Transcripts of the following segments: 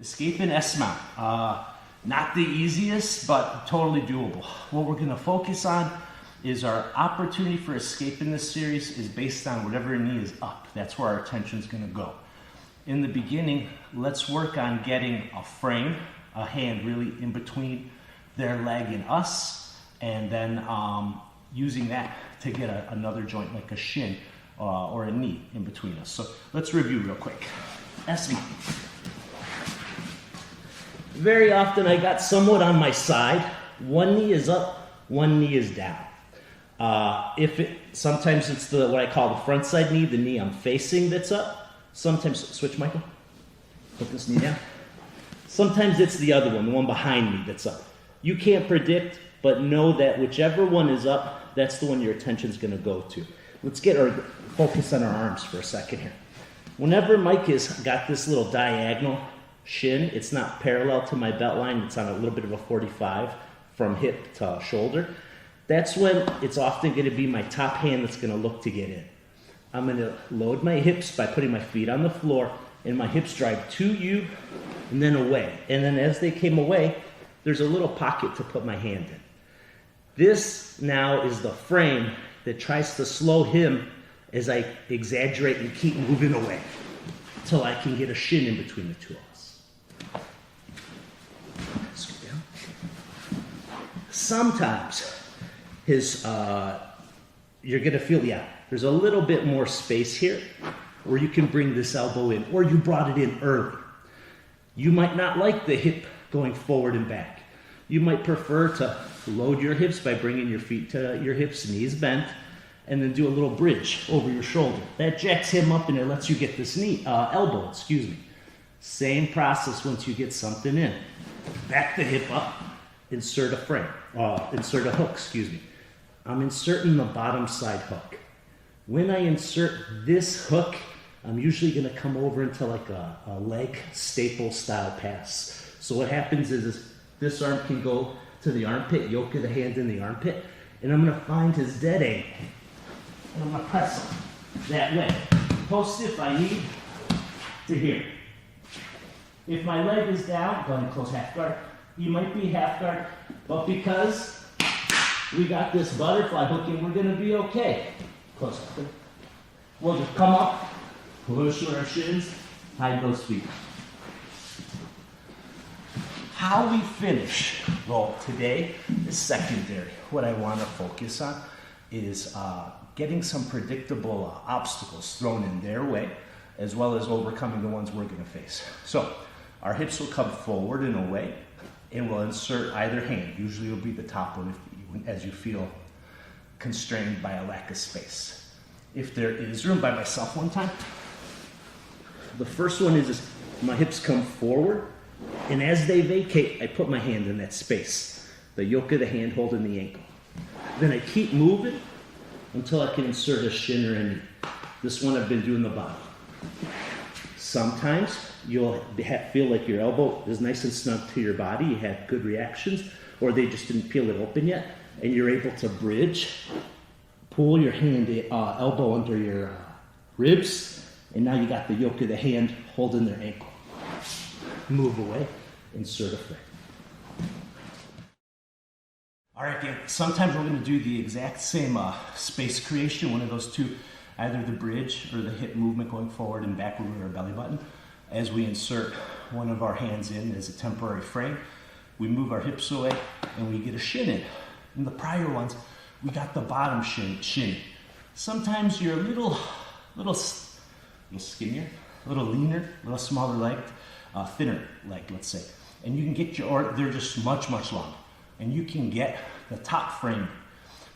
Escape in S-mount. Not the easiest, but totally doable. What we're gonna focus on is our opportunity for escape in this series is based on whatever knee is up. That's where our attention is gonna go. In the beginning, let's work on getting a frame, a hand really in between their leg and us, and then using that to get another joint like a shin or a knee in between us. So let's review real quick. S-mount. Very often I got somewhat on my side. One knee is up, one knee is down. Sometimes it's what I call the front side knee, the knee I'm facing that's up. Sometimes, switch Michael, put this knee down. Sometimes it's the other one, the one behind me that's up. You can't predict, but know that whichever one is up, that's the one your attention's gonna go to. Let's get our focus on our arms for a second here. Whenever Mike has got this little diagonal shin, it's not parallel to my belt line, it's on a little bit of a 45 from hip to shoulder. That's when it's often gonna be my top hand that's gonna look to get in. I'm gonna load my hips by putting my feet on the floor and my hips drive to you and then away. And then as they came away, there's a little pocket to put my hand in. This now is the frame that tries to slow him as I exaggerate and keep moving away until I can get a shin in between the two of us. Scoot down. Sometimes you're gonna feel, there's a little bit more space here where you can bring this elbow in, or you brought it in early. You might not like the hip going forward and back. You might prefer to load your hips by bringing your feet to your hips, knees bent, and then do a little bridge over your shoulder. That jacks him up and it lets you get this elbow. Same process once you get something in. Back the hip up, insert a hook, I'm inserting the bottom side hook. When I insert this hook, I'm usually gonna come over into like a leg staple style pass. So what happens is this arm can go to the armpit, yoke of the hand in the armpit, and I'm gonna find his dead angle. And I'm gonna press him that way. Post if I need to here. If my leg is down, go ahead and close half guard. You might be half guard, but because we got this butterfly hooking, we're gonna be okay. Close half guard. We'll just come up, push our shins, hide those feet. How we finish, well, today is secondary. What I want to focus on is getting some predictable obstacles thrown in their way, as well as overcoming the ones we're going to face. So our hips will come forward and away, and we'll insert either hand. Usually it'll be the top one as you feel constrained by a lack of space. If there is room, by myself one time, the first one is my hips come forward, and as they vacate, I put my hand in that space, the yoke of the hand holding the ankle. Then I keep moving until I can insert a shin or a knee. This one I've been doing the bottom. Sometimes you'll feel like your elbow is nice and snug to your body, you had good reactions, or they just didn't peel it open yet, and you're able to bridge, pull your hand, elbow under your ribs, and now you got the yoke of the hand holding their ankle. Move away, insert a frame. All right, gang, sometimes we're gonna do the exact same space creation, one of those two, either the bridge or the hip movement going forward and backward with our belly button. As we insert one of our hands in as a temporary frame, we move our hips away and we get a shin in. In the prior ones, we got the bottom shin. Sometimes you're a little skinnier, a little leaner, a little smaller legged, thinner leg, let's say. And you can get they're just much, much longer. And you can get the top frame.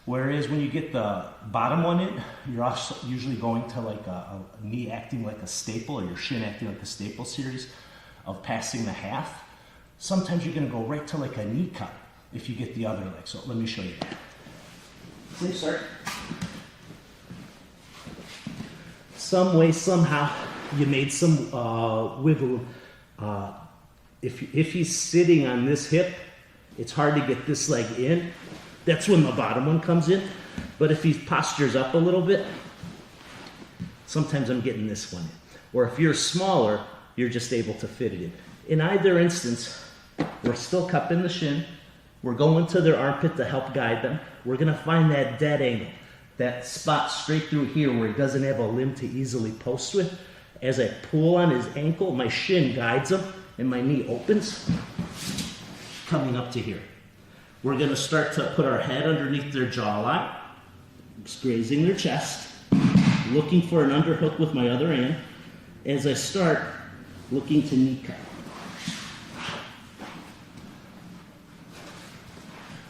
Whereas when you get the bottom one in, you're also usually going to like a knee acting like a staple or your shin acting like a staple series of passing the half. Sometimes you're gonna go right to like a knee cut if you get the other leg. So let me show you that. Please start. Some way, somehow, you made some wiggle. If he's sitting on this hip, it's hard to get this leg in. That's when the bottom one comes in. But if he postures up a little bit, sometimes I'm getting this one in. Or if you're smaller, you're just able to fit it in. In either instance, we're still cupping the shin. We're going to their armpit to help guide them. We're gonna find that dead angle, that spot straight through here where he doesn't have a limb to easily post with. As I pull on his ankle, my shin guides him and my knee opens, coming up to here. We're gonna start to put our head underneath their jawline, grazing their chest, looking for an underhook with my other hand. As I start, looking to knee cut.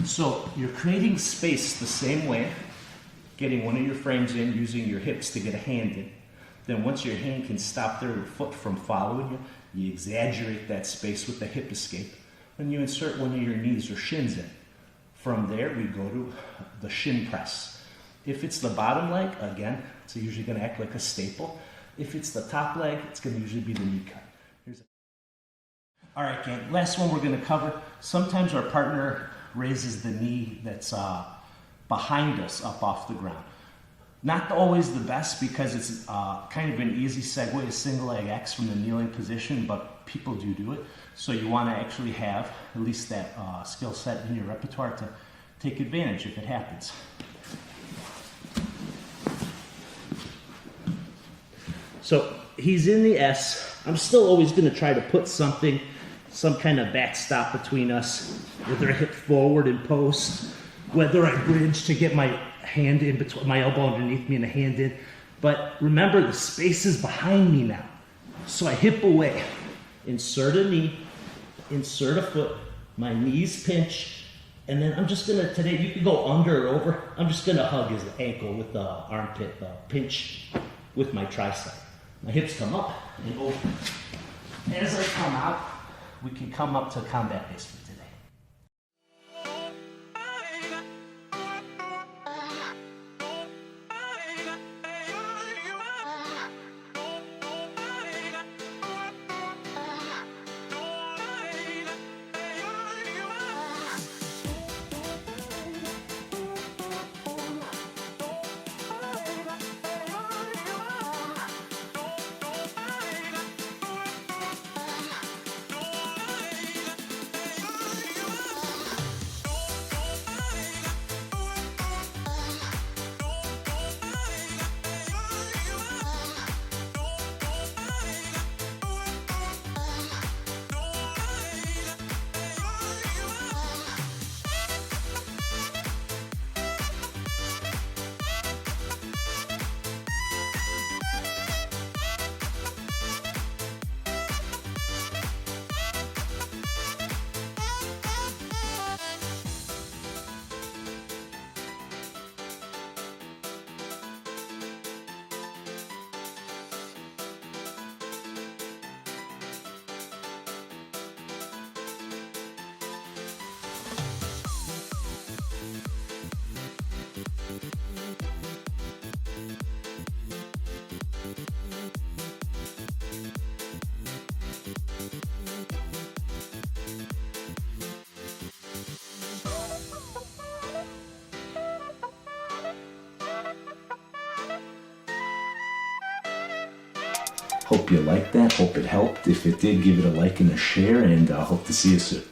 So you're creating space the same way, getting one of your frames in, using your hips to get a hand in. Then once your hand can stop their foot from following you, you exaggerate that space with the hip escape. Then you insert one of your knees or shins in. From there, we go to the shin press. If it's the bottom leg, again, it's usually going to act like a staple. If it's the top leg, it's going to usually be the knee cut. All right, gang, last one we're going to cover. Sometimes our partner raises the knee that's behind us up off the ground. Not always the best because it's kind of an easy segue, a single leg X from the kneeling position, but people do it. So you want to actually have at least that skill set in your repertoire to take advantage if it happens. So he's in the S. I'm still always going to try to put something, some kind of backstop between us, whether I hip forward and post, whether I bridge to get my hand in between, my elbow underneath me and a hand in. But remember, the space is behind me now. So I hip away, insert a knee, insert a foot, my knees pinch, and then I'm just gonna, today you can go under or over, I'm just gonna hug his ankle with the armpit, pinch with my tricep. My hips come up and over. As I come out, we can come up to combat base for today. Hope you liked that. Hope it helped. If it did, give it a like and a share, and hope to see you soon.